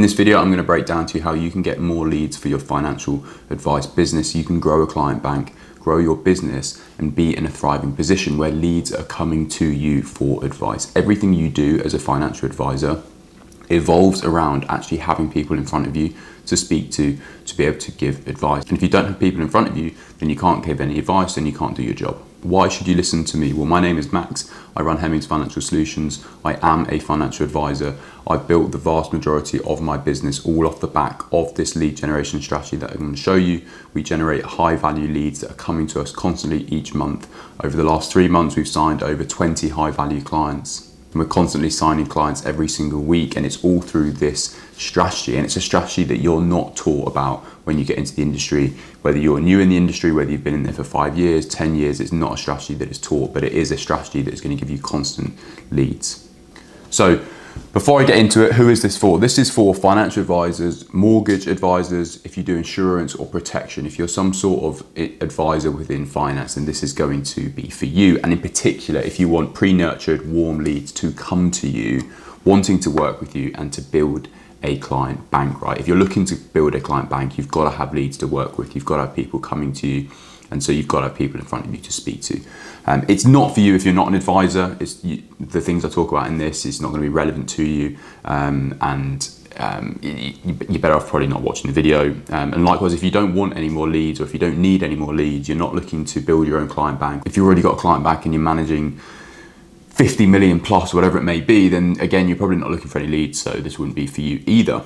this video, I'm going to break down to you how you can get more leads for your financial advice business. You can grow a client bank, grow your business, and be in a thriving position where leads are coming to you for advice. Everything you do as a financial advisor evolves around actually having people in front of you to speak to be able to give advice. And if you don't have people in front of you, then you can't give any advice and you can't do your job. Why should you listen to me? Well, my name is Max. I run Hemmings Financial Solutions. I am a financial advisor. I built the vast majority of my business all off the back of this lead generation strategy that I'm going to show you. We generate high value leads that are coming to us constantly each month. Over the last 3 months, we've signed over 20 high value clients. And we're constantly signing clients every single week, and it's all through this strategy. And it's a strategy that you're not taught about when you get into the industry. Whether you're new in the industry, whether you've been in there for 5 years, 10 years, it's not a strategy that is taught, but it is a strategy that is going to give you constant leads. So before I get into it, who is this for? This is for financial advisors, mortgage advisors, if you do insurance or protection. If you're some sort of advisor within finance, then this is going to be for you. And in particular, if you want pre-nurtured, warm leads to come to you, wanting to work with you and to build a client bank, right? If you're looking to build a client bank, you've got to have leads to work with. You've got to have people coming to you. And so you've got to have people in front of you to speak to. It's not for you if you're not an advisor. The things I talk about in this is not going to be relevant to you. You're better off probably not watching the video. And likewise, if you don't want any more leads or if you don't need any more leads, you're not looking to build your own client bank. If you've already got a client bank and you're managing 50 million plus, whatever it may be, then again, you're probably not looking for any leads, so this wouldn't be for you either.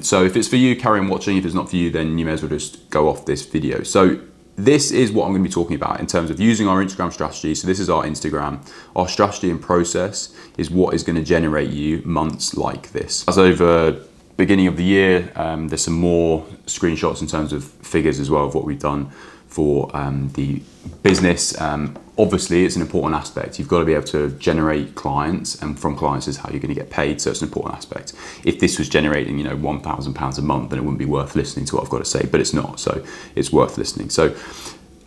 So if it's for you, carry on watching. If it's not for you, then you may as well just go off this video. So this is what I'm going to be talking about in terms of using our Instagram strategy. So this is our Instagram. Our strategy and process is what is going to generate you months like this. As over beginning of the year, there's some more screenshots in terms of figures as well of what we've done for the business. Obviously, it's an important aspect. You've got to be able to generate clients, and from clients is how you're going to get paid. So it's an important aspect. If this was generating, £1,000 a month, then it wouldn't be worth listening to what I've got to say. But it's not, so it's worth listening. So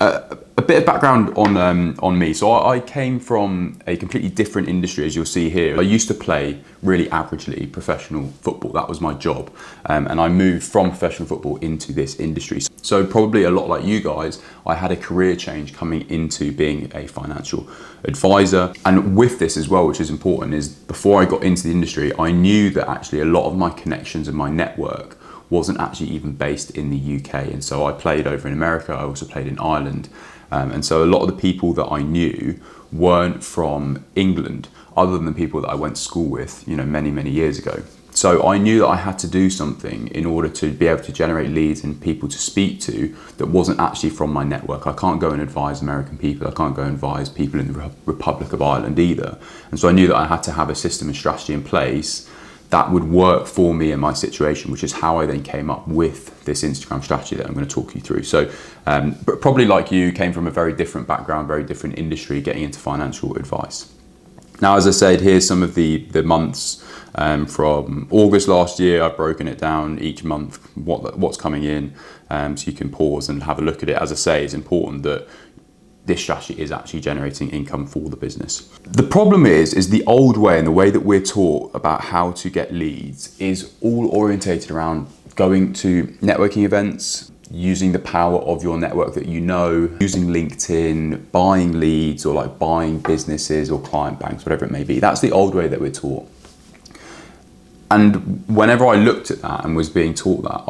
a bit of background on me. So I came from a completely different industry, as you'll see here. I used to play really averagely professional football. That was my job. And I moved from professional football into this industry. So probably a lot like you guys, I had a career change coming into being a financial advisor. And with this as well, which is important, is before I got into the industry, I knew that actually a lot of my connections and my network wasn't actually even based in the UK. And so I played over in America, I also played in Ireland. And so a lot of the people that I knew weren't from England, other than the people that I went to school with, many, many years ago. So I knew that I had to do something in order to be able to generate leads and people to speak to that wasn't actually from my network. I can't go and advise American people. I can't go and advise people in the Republic of Ireland either. And so I knew that I had to have a system and strategy in place that would work for me in my situation, which is how I then came up with this Instagram strategy that I'm going to talk you through. So but probably like you, came from a very different background, very different industry, getting into financial advice. Now, as I said, here's some of the months from August last year. I've broken it down each month, what's coming in, so you can pause and have a look at it. As I say, it's important that this strategy is actually generating income for the business. The problem is the old way and the way that we're taught about how to get leads is all orientated around going to networking events, using the power of your network that using LinkedIn, buying leads, or like buying businesses or client banks, whatever it may be. That's the old way that we're taught. And whenever I looked at that and was being taught that,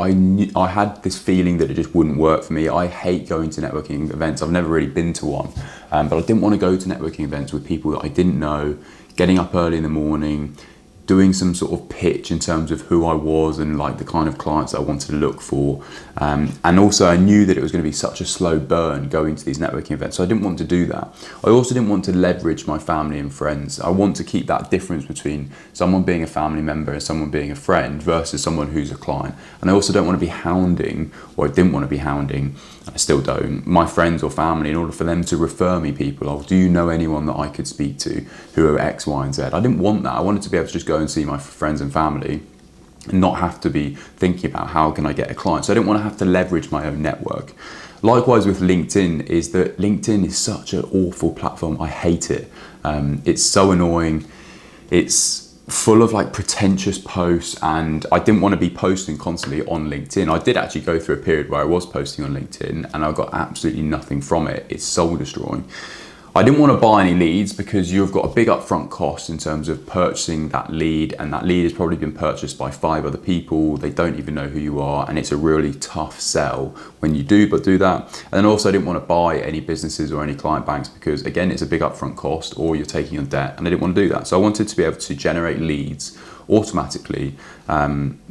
I had this feeling that it just wouldn't work for me. I hate going to networking events. I've never really been to one, but I didn't want to go to networking events with people that I didn't know, getting up early in the morning, doing some sort of pitch in terms of who I was and like the kind of clients that I wanted to look for. And also I knew that it was going to be such a slow burn going to these networking events. So I didn't want to do that. I also didn't want to leverage my family and friends. I want to keep that difference between someone being a family member and someone being a friend versus someone who's a client. And I also don't want to be hounding, or I didn't want to be hounding, I still don't, my friends or family in order for them to refer me people. Oh, do you know anyone that I could speak to who are X, Y, and Z? I didn't want that. I wanted to be able to just go and see my friends and family and not have to be thinking about how can I get a client. So I didn't want to have to leverage my own network. Likewise with LinkedIn, is that LinkedIn is such an awful platform. I hate it. It's so annoying. It's full of like pretentious posts, and I didn't want to be posting constantly on LinkedIn. I did actually go through a period where I was posting on LinkedIn and I got absolutely nothing from it. It's soul destroying. I didn't want to buy any leads because you've got a big upfront cost in terms of purchasing that lead, and that lead has probably been purchased by 5 other people. They don't even know who you are, and it's a really tough sell when you do that. And then also I didn't want to buy any businesses or any client banks because again, it's a big upfront cost, or you're taking on debt, and I didn't want to do that. So I wanted to be able to generate leads automatically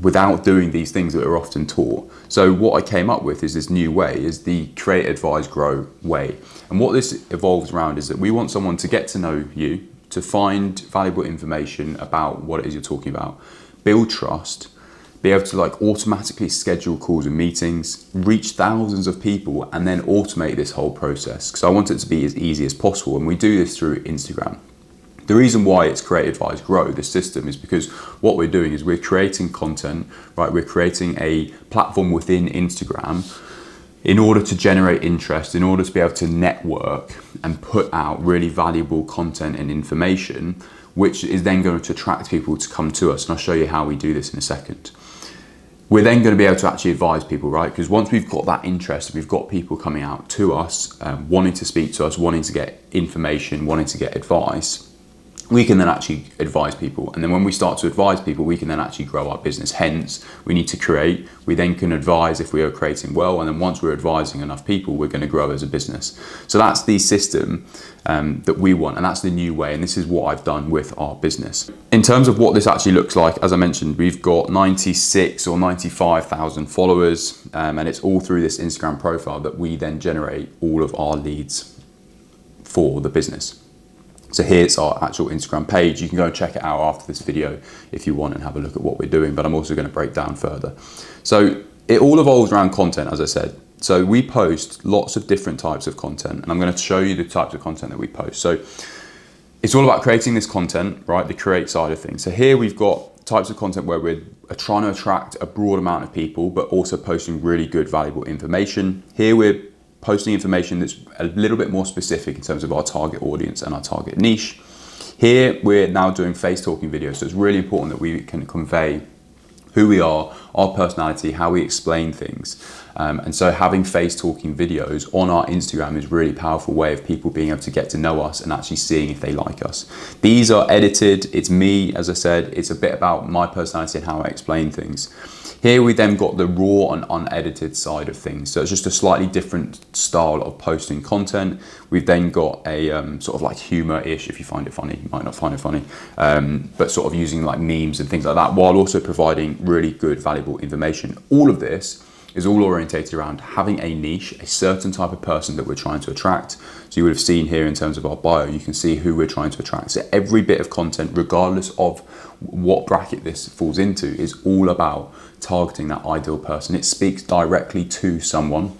without doing these things that are often taught. So what I came up with is this new way, is the Create, Advise, Grow way. And what this evolves around is that we want someone to get to know you, to find valuable information about what it is you're talking about, build trust, be able to like automatically schedule calls and meetings, reach thousands of people, and then automate this whole process. Because I want it to be as easy as possible. And we do this through Instagram. The reason why it's Create, Advise, Grow, this system, is because what we're doing is we're creating content, right? We're creating a platform within Instagram in order to generate interest, in order to be able to network and put out really valuable content and information, which is then going to attract people to come to us. And I'll show you how we do this in a second. We're then going to be able to actually advise people, right? Because once we've got that interest, we've got people coming out to us, wanting to speak to us, wanting to get information, wanting to get advice, we can then actually advise people. And then when we start to advise people, we can then actually grow our business. Hence, we need to create. We then can advise if we are creating well. And then once we're advising enough people, we're going to grow as a business. So that's the system that we want. And that's the new way. And this is what I've done with our business. In terms of what this actually looks like, as I mentioned, we've got 96 or 95,000 followers. And it's all through this Instagram profile that we then generate all of our leads for the business. So here's our actual Instagram page. You can go and check it out after this video if you want and have a look at what we're doing, but I'm also going to break down further. So it all evolves around content, as I said. So we post lots of different types of content, and I'm going to show you the types of content that we post. So it's all about creating this content, right? The create side of things. So here we've got types of content where we're trying to attract a broad amount of people, but also posting really good, valuable information. Here we're posting information that's a little bit more specific in terms of our target audience and our target niche. Here we're now doing face talking videos, so it's really important that we can convey who we are, our personality, how we explain things. And so having face talking videos on our Instagram is a really powerful way of people being able to get to know us and actually seeing if they like us. These are edited, it's me, as I said, it's a bit about my personality and how I explain things. Here we then got the raw and unedited side of things. So it's just a slightly different style of posting content. We've then got a sort of like humor-ish, if you find it funny. You might not find it funny, but sort of using like memes and things like that, while also providing really good, valuable information. All of this is all orientated around having a niche, a certain type of person that we're trying to attract. So you would have seen here in terms of our bio, you can see who we're trying to attract. So every bit of content, regardless of what bracket this falls into, is all about targeting that ideal person. It speaks directly to someone,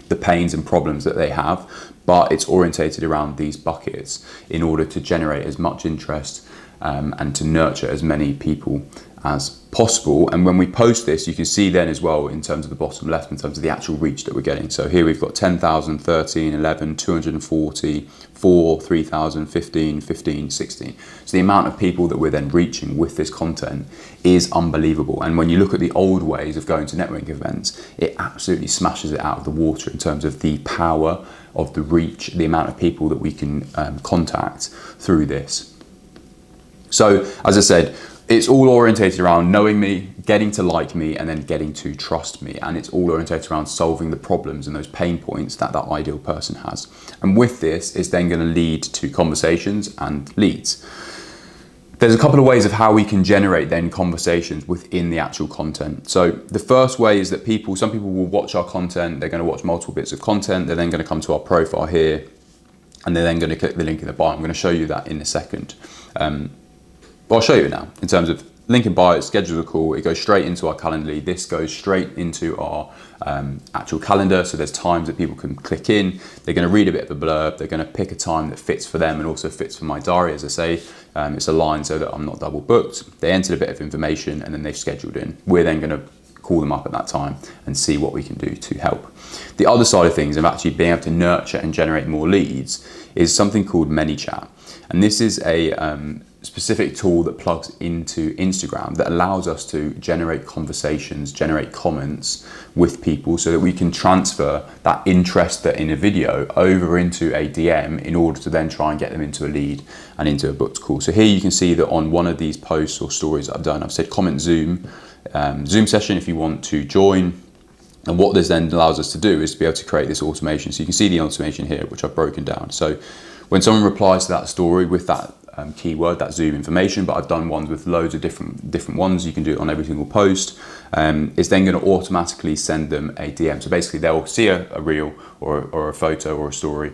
the pains and problems that they have, but it's orientated around these buckets in order to generate as much interest and to nurture as many people as possible. And when we post this, you can see then as well in terms of the bottom left, in terms of the actual reach that we're getting. So here we've got 10,000, 13, 11, 240, 4, 3,000, 15, 15, 16. So the amount of people that we're then reaching with this content is unbelievable. And when you look at the old ways of going to networking events, it absolutely smashes it out of the water in terms of the power of the reach, the amount of people that we can contact through this. So as I said, it's all orientated around knowing me, getting to like me, and then getting to trust me. And it's all orientated around solving the problems and those pain points that that ideal person has. And with this, it's then going to lead to conversations and leads. There's a couple of ways of how we can generate then conversations within the actual content. So the first way is that some people will watch our content, they're going to watch multiple bits of content, they're then going to come to our profile here, and they're then going to click the link in the bio. I'm going to show you that in a second. I'll show you now in terms of link in bio, it schedules a call, it goes straight into our Calendly. This goes straight into our actual calendar. So there's times that people can click in, they're going to read a bit of the blurb, they're going to pick a time that fits for them and also fits for my diary, as I say. It's aligned so that I'm not double booked. They entered a bit of information and then they've scheduled in. We're then going to call them up at that time and see what we can do to help. The other side of things of actually being able to nurture and generate more leads is something called ManyChat. And this is a specific tool that plugs into Instagram that allows us to generate conversations, generate comments with people so that we can transfer that interest that in a video over into a DM in order to then try and get them into a lead and into a booked call. So here you can see that on one of these posts or stories that I've done, I've said comment Zoom session if you want to join. And what this then allows us to do is to be able to create this automation. So you can see the automation here, which I've broken down. So when someone replies to that story with that keyword, that Zoom information, but I've done ones with loads of different ones. You can do it on every single post. It's then going to automatically send them a DM. So basically they'll see a reel or a photo or a story.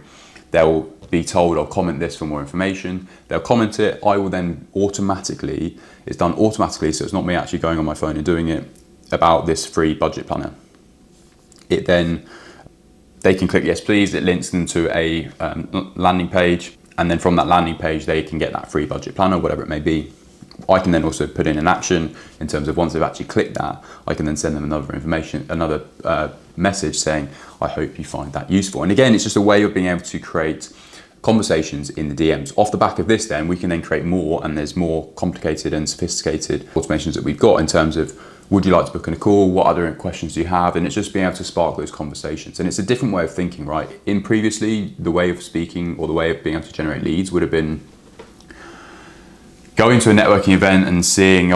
They'll be told, I'll comment this for more information. They'll comment it. I will then automatically, it's done automatically, so it's not me actually going on my phone and doing it, about this free budget planner. It then, they can click yes please, it links them to a landing page, and then from that landing page they can get that free budget planner, whatever it may be. I can then also put in an action in terms of once they've actually clicked that, I can then send them another message saying, I hope you find that useful. And again, it's just a way of being able to create conversations in the DMs. Off the back of this then, we can then create more, and there's more complicated and sophisticated automations that we've got in terms of, would you like to book in a call? What other questions do you have? And it's just being able to spark those conversations. And it's a different way of thinking, right? In previously, the way of speaking or the way of being able to generate leads would have been going to a networking event and seeing,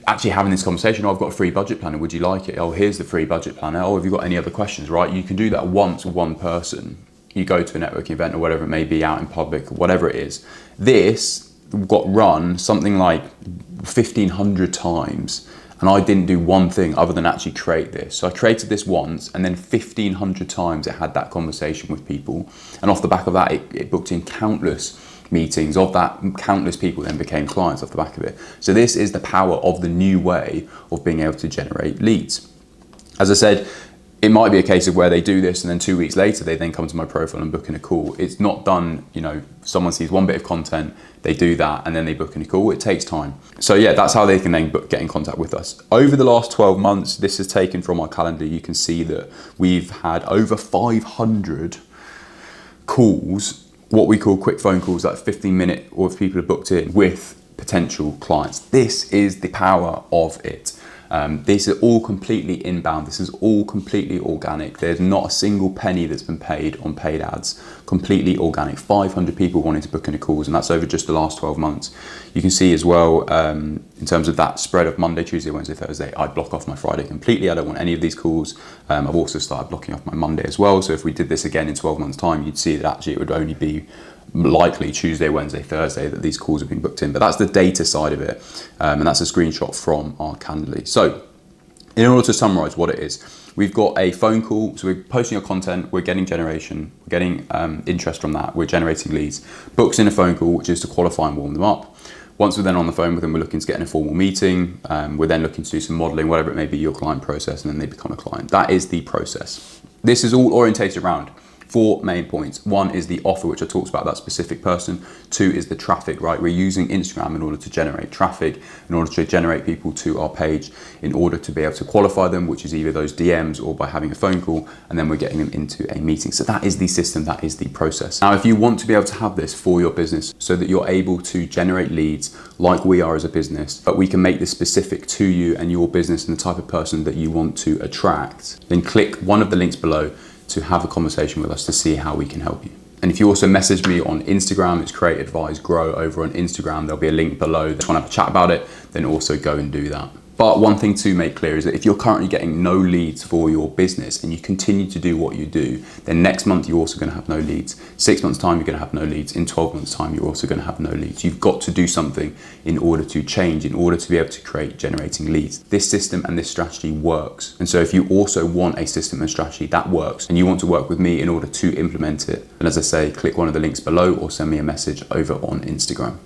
actually having this conversation, I've got a free budget planner, would you like it? Oh, here's the free budget planner. Oh, have you got any other questions, right? You can do that once with one person. You go to a networking event or whatever it may be, out in public, whatever it is. This got run something like 1,500 times. And I didn't do one thing other than actually create this. So I created this once, and then 1,500 times it had that conversation with people. And off the back of that, it booked in countless meetings. Of that, countless people then became clients off the back of it. So this is the power of the new way of being able to generate leads. As I said, it might be a case of where they do this and then 2 weeks later they then come to my profile and book in a call. It's not done, someone sees one bit of content, they do that, and then they book in a call. It takes time. So yeah, that's how they can then get in contact with us. Over the last 12 months, this is taken from our calendar. You can see that we've had over 500 calls, what we call quick phone calls, like 15-minute, or if people are booked in with potential clients. This is the power of it. This is all completely inbound. This is all completely organic. There's not a single penny that's been paid on paid ads. Completely organic. 500 people wanting to book into calls, and that's over just the last 12 months. You can see as well, in terms of that spread of Monday, Tuesday, Wednesday, Thursday, I block off my Friday completely. I don't want any of these calls. I've also started blocking off my Monday as well. So if we did this again in 12 months' time, you'd see that actually it would only be likely Tuesday, Wednesday, Thursday that these calls have been booked in. But that's the data side of it, and that's a screenshot from our Calendly. So in order to summarize what it is, we've got a phone call. So we're posting our content, we're getting generation, we're getting interest from that, we're generating leads. Books in a phone call, which is to qualify and warm them up. Once we're then on the phone with them, we're looking to get in a formal meeting. We're then looking to do some modeling, whatever it may be, your client process, and then they become a client. That is the process. This is all orientated around 4 main points. 1 is the offer, which I talked about that specific person. 2 is the traffic, right? We're using Instagram in order to generate traffic, in order to generate people to our page, in order to be able to qualify them, which is either those DMs or by having a phone call, and then we're getting them into a meeting. So that is the system, that is the process. Now, if you want to be able to have this for your business so that you're able to generate leads like we are as a business, but we can make this specific to you and your business and the type of person that you want to attract, then click one of the links below to have a conversation with us to see how we can help you. And if you also message me on Instagram, it's Create, Advise, Grow over on Instagram. There'll be a link below. If you want to have a chat about it, then also go and do that. But one thing to make clear is that if you're currently getting no leads for your business and you continue to do what you do, then next month you're also going to have no leads. 6 months' time, you're going to have no leads. In 12 months' time, you're also going to have no leads. You've got to do something in order to change, in order to be able to create generating leads. This system and this strategy works. And so if you also want a system and strategy that works and you want to work with me in order to implement it, then as I say, click one of the links below or send me a message over on Instagram.